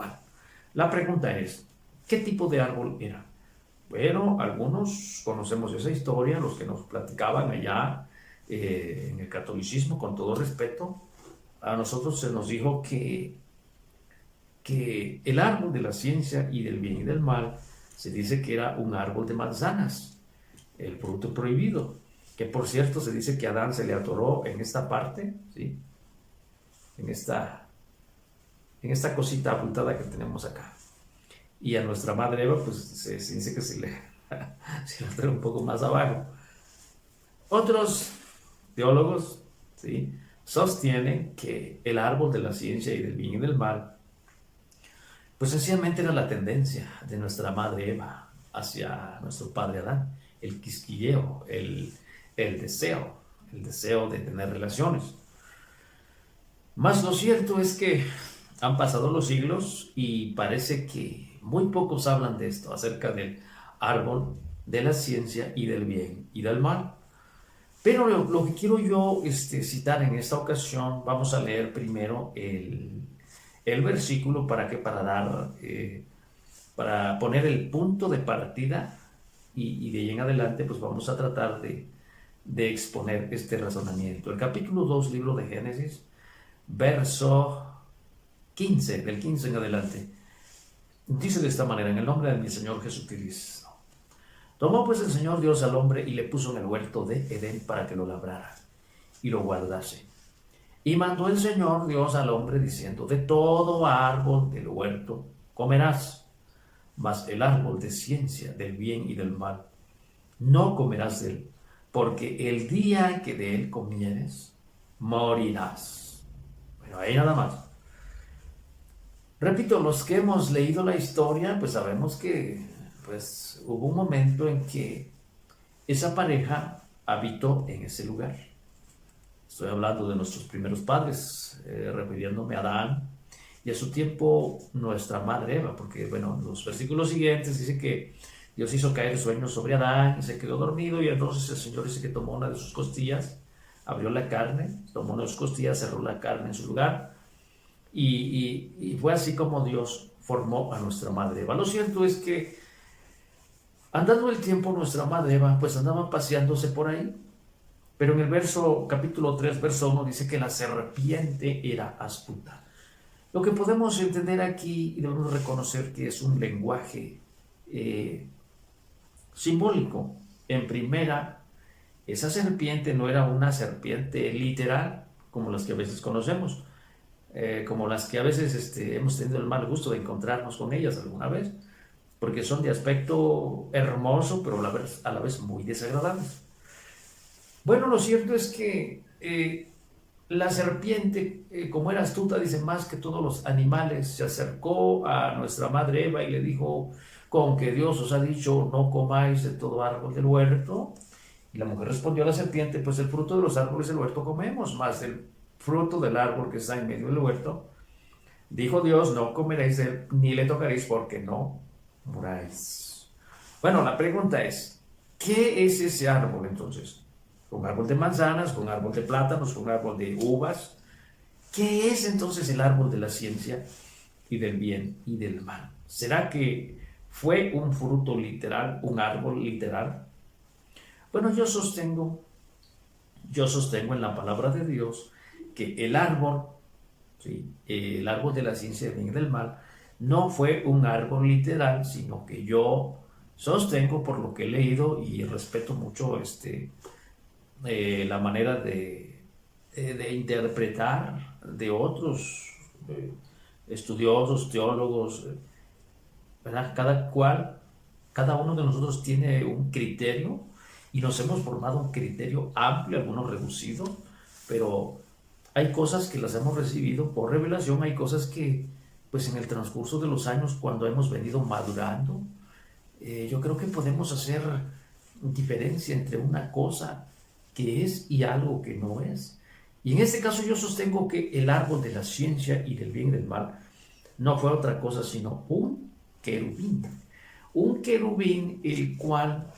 mal. La pregunta es, ¿qué tipo de árbol era? Bueno, algunos conocemos esa historia, los que nos platicaban allá en el catolicismo, con todo respeto. A nosotros se nos dijo que el árbol de la ciencia y del bien y del mal se dice que era un árbol de manzanas, el fruto prohibido, que por cierto se dice que a Adán se le atoró en esta parte, ¿sí? en, esta, en esta cosita apuntada que tenemos acá. Y a nuestra madre Eva, pues se dice que se le atoró un poco más abajo. Otros teólogos, ¿sí?, sostienen que el árbol de la ciencia y del bien y del mal pues sencillamente era la tendencia de nuestra madre Eva hacia nuestro padre Adán, el quisquilleo, el deseo, el deseo de tener relaciones. Más lo cierto es que han pasado los siglos y parece que muy pocos hablan de esto, acerca del árbol de la ciencia y del bien y del mal. Pero lo que quiero yo citar en esta ocasión, vamos a leer primero el versículo para dar, para poner el punto de partida y de ahí en adelante pues vamos a tratar de exponer este razonamiento. El capítulo 2, libro de Génesis, verso 15, del 15 en adelante, dice de esta manera: en el nombre de mi Señor Jesucristo. Tomó pues el Señor Dios al hombre y le puso en el huerto de Edén para que lo labrara y lo guardase. Y mandó el Señor Dios al hombre diciendo: de todo árbol del huerto comerás, mas el árbol de ciencia del bien y del mal no comerás de él, porque el día que de él comieres, morirás. Bueno, ahí nada más. Repito, los que hemos leído la historia, pues sabemos que pues hubo un momento en que esa pareja habitó en ese lugar. Estoy hablando de nuestros primeros padres, refiriéndome a Adán y a su tiempo nuestra madre Eva, porque bueno, los versículos siguientes dice que Dios hizo caer sueño sobre Adán y se quedó dormido, y entonces el Señor dice que tomó una de sus costillas, abrió la carne, tomó una de sus costillas, cerró la carne en su lugar, y fue así como Dios formó a nuestra madre Eva. Lo cierto es que andando el tiempo nuestra madre Eva pues andaba paseándose por ahí, pero en el capítulo 3, verso 1 dice que la serpiente era astuta. Lo que podemos entender aquí y debemos reconocer que es un lenguaje simbólico. En primera, esa serpiente no era una serpiente literal como las que a veces conocemos, como las que a veces hemos tenido el mal gusto de encontrarnos con ellas alguna vez, porque son de aspecto hermoso, pero a la vez muy desagradables. Bueno, lo cierto es que la serpiente, como era astuta, dice, más que todos los animales, se acercó a nuestra madre Eva y le dijo: con que Dios os ha dicho, no comáis de todo árbol del huerto. Y la mujer respondió a la serpiente: pues el fruto de los árboles del huerto comemos, mas del fruto del árbol que está en medio del huerto, dijo Dios, no comeréis de él, ni le tocaréis, porque no moráis. Bueno, la pregunta es, ¿qué es ese árbol entonces? ¿Un árbol de manzanas, un árbol de plátanos, un árbol de uvas? ¿Qué es entonces el árbol de la ciencia y del bien y del mal? ¿Será que fue un fruto literal, un árbol literal? Bueno, yo sostengo en la palabra de Dios que el árbol, ¿sí?, el árbol de la ciencia del bien y del mal, no fue un árbol literal, sino que yo sostengo, por lo que he leído y respeto mucho la manera de interpretar de otros estudiosos, teólogos, ¿verdad? Cada uno de nosotros tiene un criterio y nos hemos formado un criterio amplio, algunos reducido, pero hay cosas que las hemos recibido por revelación, hay cosas que pues en el transcurso de los años, cuando hemos venido madurando, yo creo que podemos hacer diferencia entre una cosa que es y algo que no es. Y en este caso yo sostengo que el árbol de la ciencia y del bien y del mal no fue otra cosa sino un querubín. Un querubín el cual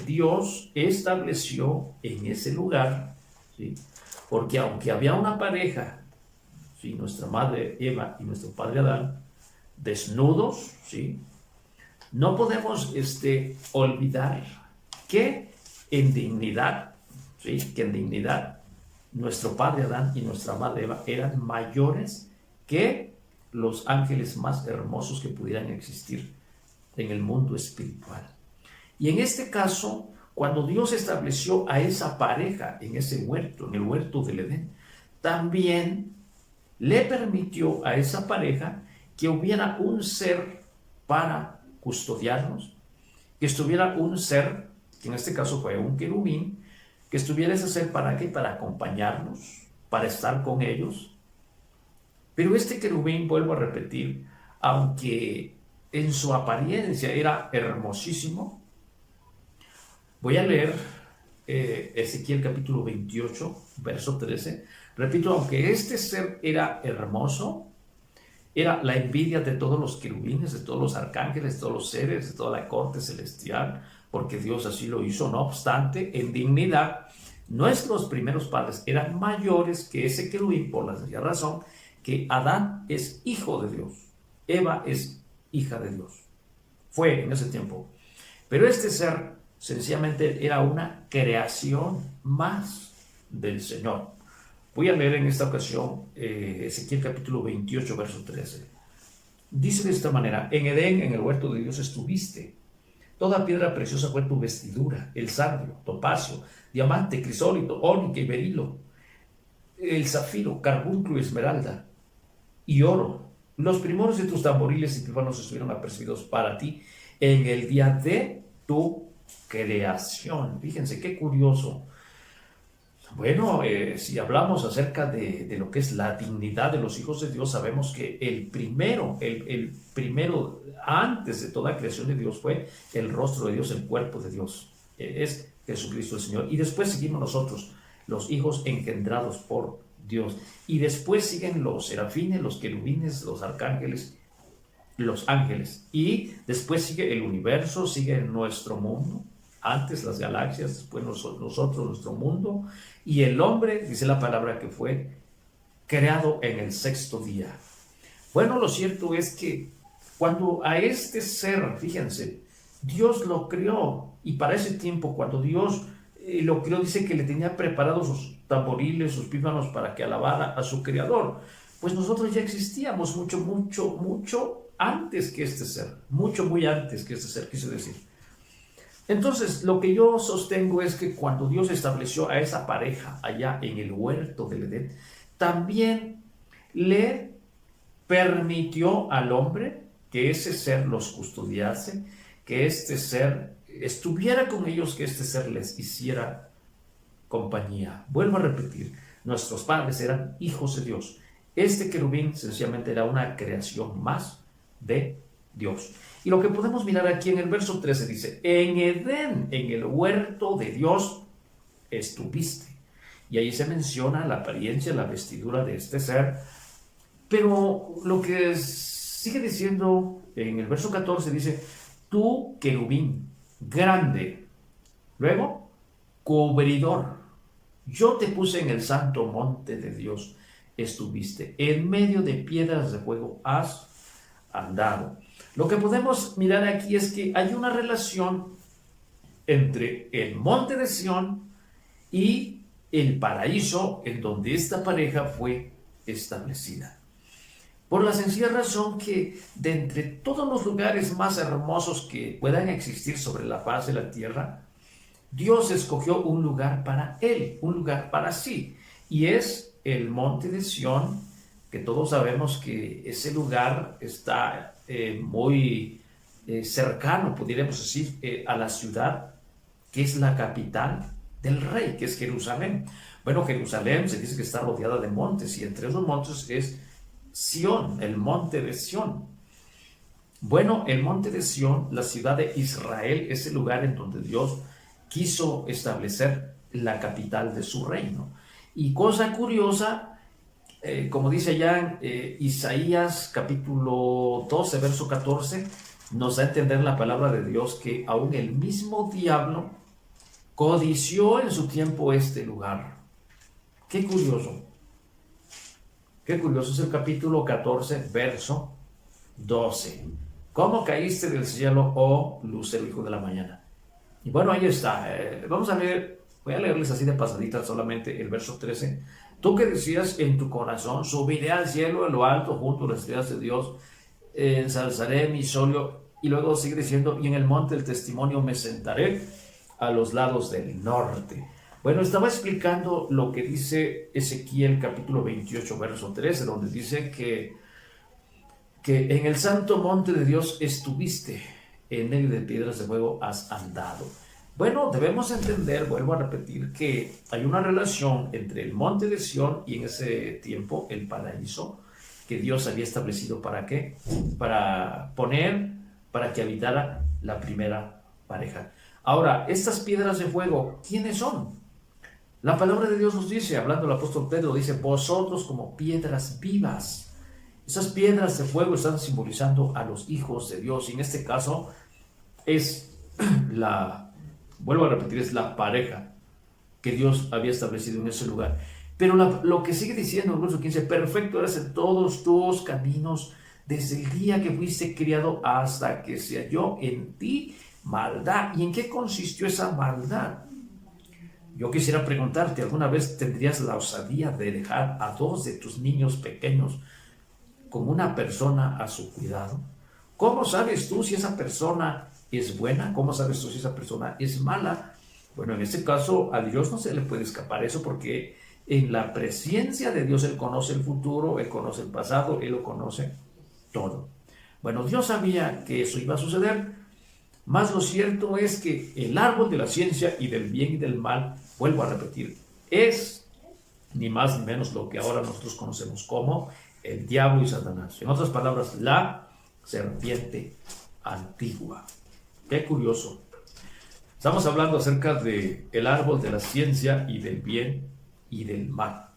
Dios estableció en ese lugar, ¿sí? Porque aunque había una pareja, ¿sí?, nuestra madre Eva y nuestro padre Adán, desnudos, ¿sí? No podemos olvidar que en dignidad, ¿sí? Que en dignidad nuestro padre Adán y nuestra madre Eva eran mayores que los ángeles más hermosos que pudieran existir en el mundo espiritual. Y en este caso, cuando Dios estableció a esa pareja en ese huerto, en el huerto del Edén, también le permitió a esa pareja que hubiera un ser para custodiarnos, que estuviera un ser, que en este caso fue un querubín, que estuviera ese ser para qué, para acompañarnos, para estar con ellos. Pero este querubín, vuelvo a repetir, aunque en su apariencia era hermosísimo, voy a leer Ezequiel capítulo 28, verso 13. Repito, aunque este ser era hermoso, era la envidia de todos los querubines, de todos los arcángeles, de todos los seres, de toda la corte celestial, porque Dios así lo hizo. No obstante, en dignidad, nuestros primeros padres eran mayores que ese querubín, por la sencilla razón que Adán es hijo de Dios, Eva es hija de Dios. Fue en ese tiempo. Pero este ser sencillamente era una creación más del Señor. Voy a leer en esta ocasión Ezequiel capítulo 28, verso 13. Dice de esta manera: en Edén, en el huerto de Dios estuviste. Toda piedra preciosa fue tu vestidura, el sardio, topacio, diamante, crisólito, ónice y berilo, el zafiro, carbunclo y esmeralda, y oro. Los primores de tus tamboriles y pífanos estuvieron apercibidos para ti en el día de tu creación. Fíjense qué curioso. Bueno, si hablamos acerca de lo que es la dignidad de los hijos de Dios, sabemos que el primero antes de toda creación de Dios fue el rostro de Dios, el cuerpo de Dios, es Jesucristo el Señor. Y después seguimos nosotros, los hijos engendrados por Dios. Y después siguen los serafines, los querubines, los arcángeles, los ángeles. Y después sigue el universo, sigue nuestro mundo. Antes las galaxias, después nosotros, nuestro mundo, y el hombre, dice la palabra, que fue creado en el sexto día. Bueno, lo cierto es que cuando a este ser, fíjense, Dios lo creó, y para ese tiempo, cuando Dios lo creó, dice que le tenía preparados sus tamboriles, sus pífanos para que alabara a su creador. Pues nosotros ya existíamos mucho antes que este ser, muy antes que este ser, quise decir. Entonces, lo que yo sostengo es que cuando Dios estableció a esa pareja allá en el huerto del Edén, también le permitió al hombre que ese ser los custodiase, que este ser estuviera con ellos, que este ser les hiciera compañía. Vuelvo a repetir, nuestros padres eran hijos de Dios. Este querubín sencillamente era una creación más de Dios. Y lo que podemos mirar aquí en el verso 13 dice: en Edén, en el huerto de Dios, estuviste. Y ahí se menciona la apariencia, la vestidura de este ser. Pero lo que sigue diciendo en el verso 14 dice: tú, querubín, grande. Luego, cubridor. Yo te puse en el santo monte de Dios, estuviste. En medio de piedras de fuego has andado. Lo que podemos mirar aquí es que hay una relación entre el monte de Sión y el paraíso en donde esta pareja fue establecida. Por la sencilla razón que de entre todos los lugares más hermosos que puedan existir sobre la faz de la tierra, Dios escogió un lugar para él, un lugar para sí, y es el monte de Sión, que todos sabemos que ese lugar está muy cercano, pudiéramos decir, a la ciudad que es la capital del rey, que es Jerusalén. Bueno, Jerusalén se dice que está rodeada de montes, y entre esos montes es Sión, el monte de Sión. Bueno, el monte de Sión, la ciudad de Israel, es el lugar en donde Dios quiso establecer la capital de su reino. Y cosa curiosa, como dice allá en Isaías capítulo 12, verso 14, nos da a entender la palabra de Dios que aún el mismo diablo codició en su tiempo este lugar. Qué curioso. Qué curioso, es el capítulo 14, verso 12. ¿Cómo caíste del cielo, oh lucero, hijo de la mañana? Y bueno, ahí está. Vamos a leer, voy a leerles así de pasadita solamente el verso 13. Tú que decías en tu corazón, subiré al cielo en lo alto junto a las estrellas de Dios, ensalzaré mi solio. Y luego sigue diciendo, y en el monte del testimonio me sentaré a los lados del norte. Bueno, estaba explicando lo que dice Ezequiel capítulo 28, verso 13, donde dice que en el santo monte de Dios estuviste, en medio de piedras de fuego has andado. Bueno, debemos entender, vuelvo a repetir, que hay una relación entre el monte de Sión y en ese tiempo el paraíso que Dios había establecido. ¿Para qué? Para que habitara la primera pareja. Ahora, estas piedras de fuego, ¿quiénes son? La palabra de Dios nos dice, hablando el apóstol Pedro, dice, vosotros como piedras vivas. Esas piedras de fuego están simbolizando a los hijos de Dios, y en este caso es vuelvo a repetir, es la pareja que Dios había establecido en ese lugar. Pero lo que sigue diciendo en el verso 15, perfecto eres en todos tus caminos, desde el día que fuiste criado hasta que se halló en ti maldad. ¿Y en qué consistió esa maldad? Yo quisiera preguntarte, ¿alguna vez tendrías la osadía de dejar a 2 de tus niños pequeños con una persona a su cuidado? ¿Cómo sabes tú si esa persona es buena? ¿Cómo sabes tú si esa persona es mala? Bueno, en este caso a Dios no se le puede escapar eso, porque en la presencia de Dios Él conoce el futuro, Él conoce el pasado, Él lo conoce todo. Bueno, Dios sabía que eso iba a suceder, mas lo cierto es que el árbol de la ciencia y del bien y del mal, vuelvo a repetir, es ni más ni menos lo que ahora nosotros conocemos como el diablo y Satanás. En otras palabras, la serpiente antigua. Qué curioso. Estamos hablando acerca del árbol de la ciencia y del bien y del mal.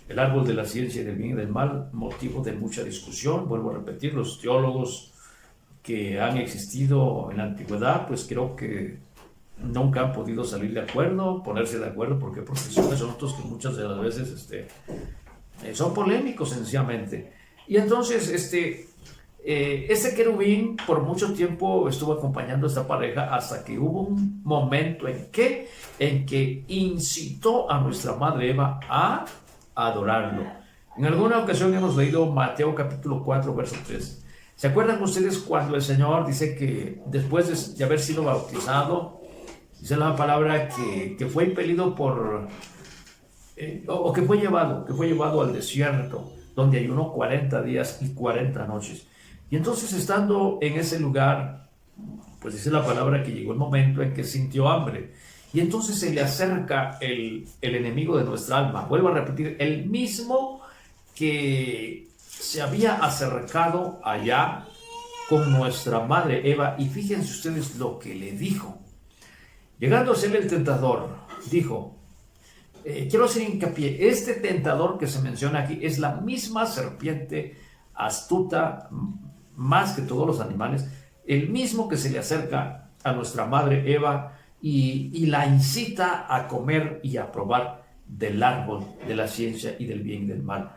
El árbol de la ciencia y del bien y del mal, motivo de mucha discusión. Vuelvo a repetir, los teólogos que han existido en la antigüedad, pues creo que nunca han podido salir de acuerdo, ponerse de acuerdo. ¿Por qué? Porque son asuntos que muchas de las veces son polémicos sencillamente. Y entonces este querubín por mucho tiempo estuvo acompañando a esta pareja, hasta que hubo un momento en que incitó a nuestra madre Eva a adorarlo. En alguna ocasión hemos leído Mateo capítulo 4, verso 3. ¿Se acuerdan ustedes cuando el Señor dice que después de haber sido bautizado, dice la palabra que fue impelido que fue llevado al desierto, donde ayunó 40 días y 40 noches? Y entonces, estando en ese lugar, pues dice la palabra que llegó el momento en que sintió hambre. Y entonces se le acerca el enemigo de nuestra alma. Vuelvo a repetir, el mismo que se había acercado allá con nuestra madre Eva. Y fíjense ustedes lo que le dijo. Llegando a ser el tentador, dijo, quiero hacer hincapié, este tentador que se menciona aquí es la misma serpiente astuta, más que todos los animales, el mismo que se le acerca a nuestra madre Eva y la incita a comer y a probar del árbol de la ciencia y del bien y del mal.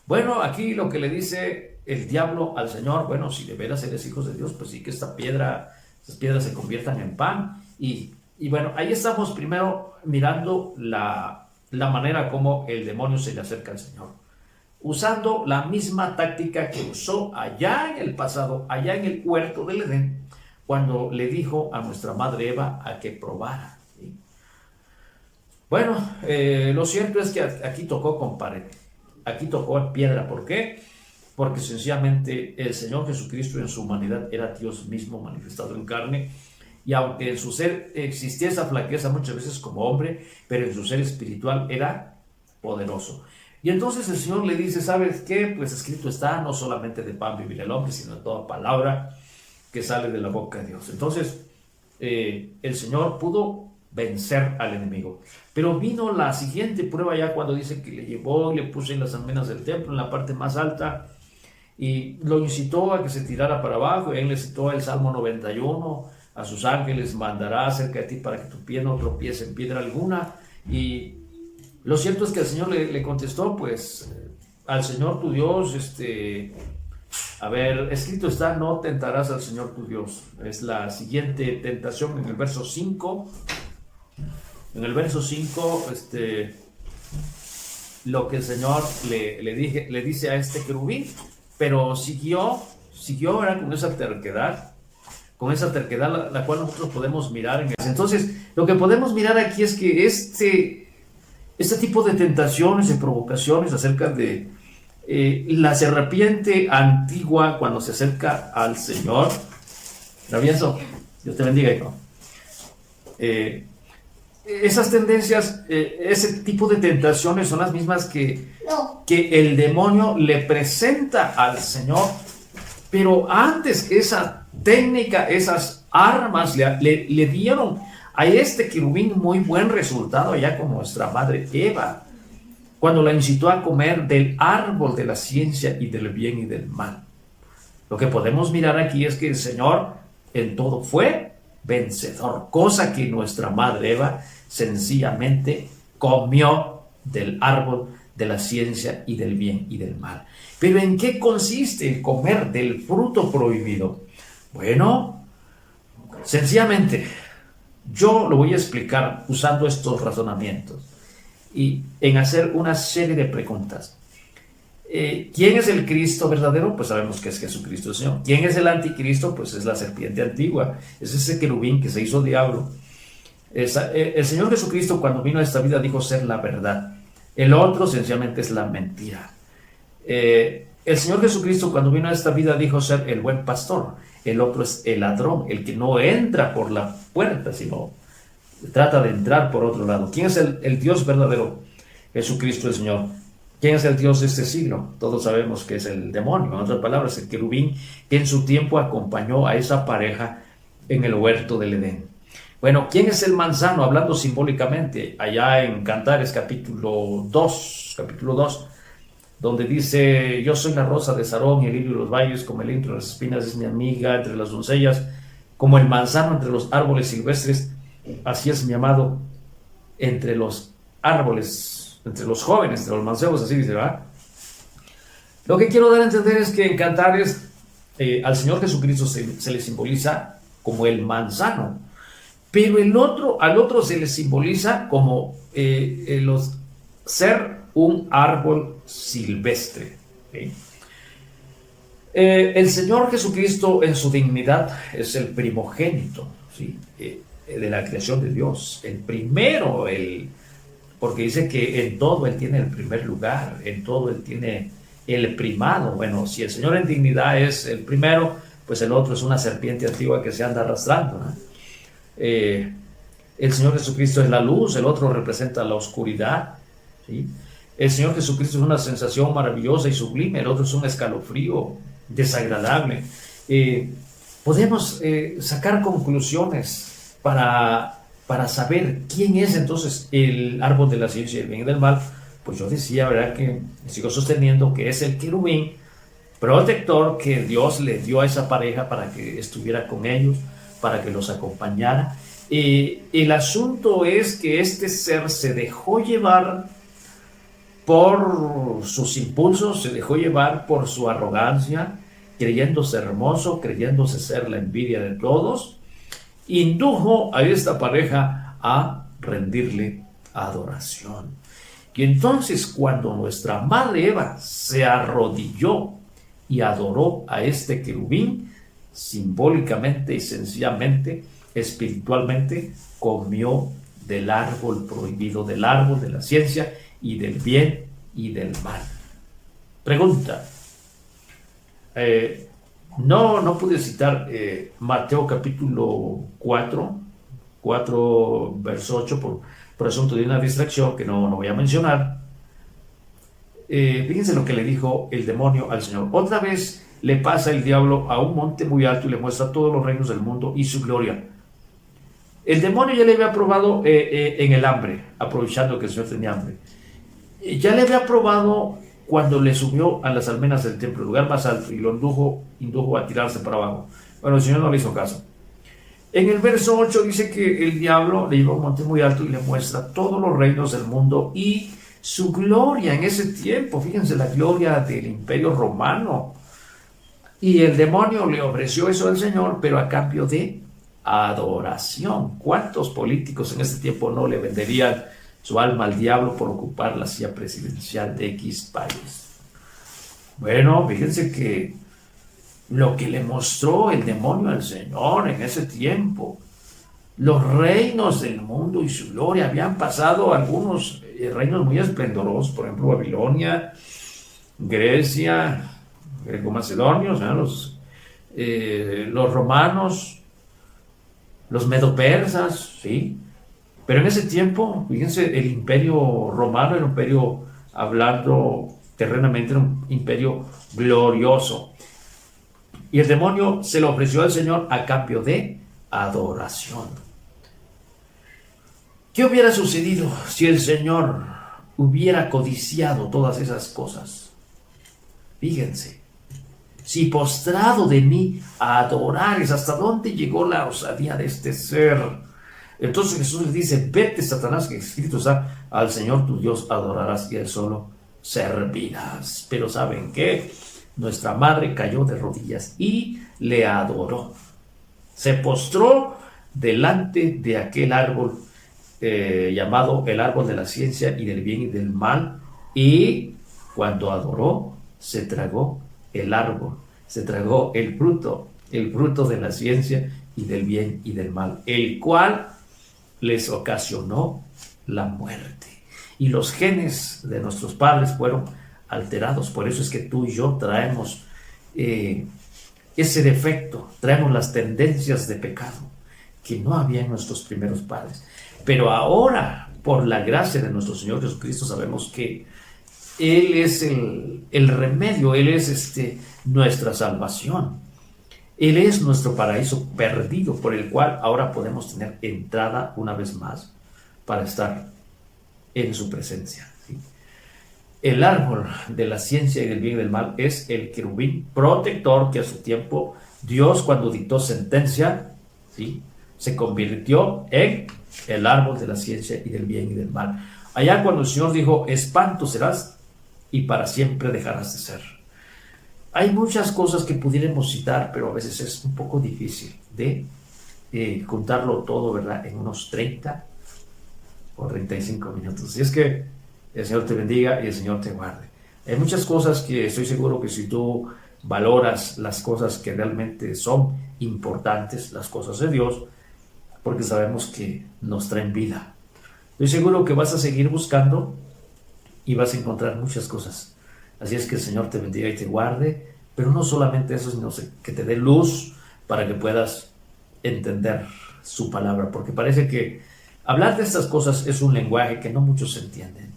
Bueno, aquí lo que le dice el diablo al Señor, bueno, si de veras eres hijos de Dios, pues sí que esas piedras se conviertan en pan. Y bueno, ahí estamos primero mirando la manera como el demonio se le acerca al Señor, usando la misma táctica que usó allá en el pasado, allá en el huerto del Edén, cuando le dijo a nuestra madre Eva a que probara. ¿Sí? Bueno, lo cierto es que aquí tocó con pared, aquí tocó en piedra. ¿Por qué? Porque sencillamente el Señor Jesucristo en su humanidad era Dios mismo manifestado en carne, y aunque en su ser existía esa flaqueza muchas veces como hombre, pero en su ser espiritual era poderoso. Y entonces el Señor le dice, ¿sabes qué? Pues escrito está, no solamente de pan vivirá el hombre, sino de toda palabra que sale de la boca de Dios. Entonces, el Señor pudo vencer al enemigo. Pero vino la siguiente prueba ya cuando dice que le llevó y le puso en las almenas del templo, en la parte más alta, y lo incitó a que se tirara para abajo. Y él le citó el Salmo 91, a sus ángeles mandará acerca de ti para que tu pie no tropiece en piedra alguna. Y lo cierto es que el Señor le contestó, pues al Señor tu Dios A ver, escrito está, no tentarás al Señor tu Dios. Es la siguiente tentación en el verso 5. En el verso 5, lo que el Señor le dice a este querubín, pero siguió ahora con esa terquedad la cual nosotros podemos mirar en el... Entonces, lo que podemos mirar aquí es que este tipo de tentaciones, de provocaciones acerca de la serpiente antigua cuando se acerca al Señor, Travieso, Dios te bendiga, hijo. Esas tendencias, ese tipo de tentaciones son las mismas que el demonio le presenta al Señor, pero antes que esa técnica, esas armas le dieron a este querubín muy buen resultado allá con nuestra madre Eva, cuando la incitó a comer del árbol de la ciencia y del bien y del mal. Lo que podemos mirar aquí es que el Señor en todo fue vencedor, cosa que nuestra madre Eva sencillamente comió del árbol de la ciencia y del bien y del mal. Pero ¿en qué consiste el comer del fruto prohibido? Bueno, sencillamente yo lo voy a explicar usando estos razonamientos y en hacer una serie de preguntas. ¿Quién es el Cristo verdadero? Pues sabemos que es Jesucristo el Señor. ¿Quién es el anticristo? Pues es la serpiente antigua, es ese querubín que se hizo diablo. El Señor Jesucristo cuando vino a esta vida dijo ser la verdad. El otro sencillamente es la mentira. El Señor Jesucristo cuando vino a esta vida dijo ser el buen pastor. El otro es el ladrón, el que no entra por la puerta, sino trata de entrar por otro lado. ¿Quién es el Dios verdadero? Jesucristo el Señor. ¿Quién es el Dios de este siglo? Todos sabemos que es el demonio, en otras palabras, el querubín que en su tiempo acompañó a esa pareja en el huerto del Edén. Bueno, ¿quién es el manzano? Hablando simbólicamente, allá en Cantares capítulo 2, donde dice: yo soy la rosa de Sarón y el lirio de los valles, como el intro de las espinas es mi amiga entre las doncellas, como el manzano entre los árboles silvestres, así es mi amado entre los árboles, entre los jóvenes, entre los mancebos, así dice, ¿verdad? Lo que quiero dar a entender es que en Cantares al Señor Jesucristo se le simboliza como el manzano, pero al otro se le simboliza como ser un árbol silvestre. ¿Sí? El Señor Jesucristo en su dignidad es el primogénito, ¿sí? De la creación de Dios, el primero, porque dice que en todo Él tiene el primer lugar, en todo Él tiene el primado. Bueno, si el Señor en dignidad es el primero, pues el otro es una serpiente antigua que se anda arrastrando, ¿no? El Señor Jesucristo es la luz, el otro representa la oscuridad, ¿sí? El Señor Jesucristo es una sensación maravillosa y sublime, el otro es un escalofrío desagradable. Podemos sacar conclusiones para saber quién es entonces el árbol de la ciencia del bien y del mal. Pues yo decía, ¿verdad?, que sigo sosteniendo que es el querubín protector que Dios le dio a esa pareja para que estuviera con ellos, para que los acompañara. El asunto es que este ser se dejó llevar por sus impulsos, se dejó llevar por su arrogancia, creyéndose hermoso, creyéndose ser la envidia de todos, indujo a esta pareja a rendirle adoración. Y entonces cuando nuestra madre Eva se arrodilló y adoró a este querubín, simbólicamente y sencillamente, espiritualmente, comió del árbol prohibido, del árbol de la ciencia y del bien y del mal. Pregunta. No pude citar Mateo capítulo 4, verso 8, por asunto de una distracción que no voy a mencionar. Fíjense lo que le dijo el demonio al Señor. Otra vez le pasa el diablo a un monte muy alto y le muestra todos los reinos del mundo y su gloria. El demonio ya le había probado en el hambre, aprovechando que el Señor tenía hambre. Ya le había probado cuando le subió a las almenas del templo, el lugar más alto, y lo indujo a tirarse para abajo. Bueno, el Señor no le hizo caso. En el verso 8 dice que el diablo le lleva a un monte muy alto y le muestra todos los reinos del mundo y su gloria en ese tiempo. Fíjense la gloria del Imperio Romano. Y el demonio le ofreció eso al Señor, pero a cambio de adoración. ¿Cuántos políticos en este tiempo no le venderían su alma al diablo por ocupar la silla presidencial de X país? Bueno, fíjense que lo que le mostró el demonio al Señor en ese tiempo, los reinos del mundo y su gloria, habían pasado algunos reinos muy esplendorosos, por ejemplo Babilonia, Grecia, greco-macedonios, ¿no? Los romanos, los medo-persas, ¿sí? Pero en ese tiempo, fíjense, el imperio romano era un imperio, hablando terrenamente, era un imperio glorioso. Y el demonio se lo ofreció al Señor a cambio de adoración. ¿Qué hubiera sucedido si el Señor hubiera codiciado todas esas cosas? Fíjense, si postrado de mí a adorares, ¿hasta dónde llegó la osadía de este ser? Entonces Jesús le dice: vete, Satanás, que escrito está, al Señor tu Dios adorarás y a él solo servirás. Pero ¿saben qué? Nuestra madre cayó de rodillas y le adoró. Se postró delante de aquel árbol llamado el árbol de la ciencia y del bien y del mal, y cuando adoró, se tragó el árbol, se tragó el fruto de la ciencia y del bien y del mal, el cual les ocasionó la muerte. Y los genes de nuestros padres fueron alterados. Por eso es que tú y yo traemos ese defecto, traemos las tendencias de pecado que no había en nuestros primeros padres. Pero ahora, por la gracia de nuestro Señor Jesucristo, sabemos que Él es el remedio, Él es nuestra salvación. Él es nuestro paraíso perdido, por el cual ahora podemos tener entrada una vez más para estar en su presencia, ¿sí? El árbol de la ciencia y del bien y del mal es el querubín protector que a su tiempo Dios, cuando dictó sentencia, ¿sí?, se convirtió en el árbol de la ciencia y del bien y del mal. Allá cuando el Señor dijo: espanto serás y para siempre dejarás de ser. Hay muchas cosas que pudiéramos citar, pero a veces es un poco difícil de contarlo todo, ¿verdad?, en unos 30 o 35 minutos. Y es que el Señor te bendiga y el Señor te guarde. Hay muchas cosas que estoy seguro que si tú valoras las cosas que realmente son importantes, las cosas de Dios, porque sabemos que nos traen vida, estoy seguro que vas a seguir buscando y vas a encontrar muchas cosas. Así es que el Señor te bendiga y te guarde, pero no solamente eso, sino que te dé luz para que puedas entender su palabra, porque parece que hablar de estas cosas es un lenguaje que no muchos entienden.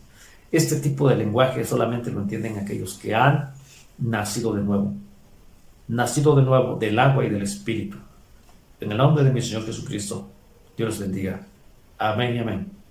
Este tipo de lenguaje solamente lo entienden aquellos que han nacido de nuevo del agua y del Espíritu. En el nombre de mi Señor Jesucristo, Dios los bendiga. Amén y amén.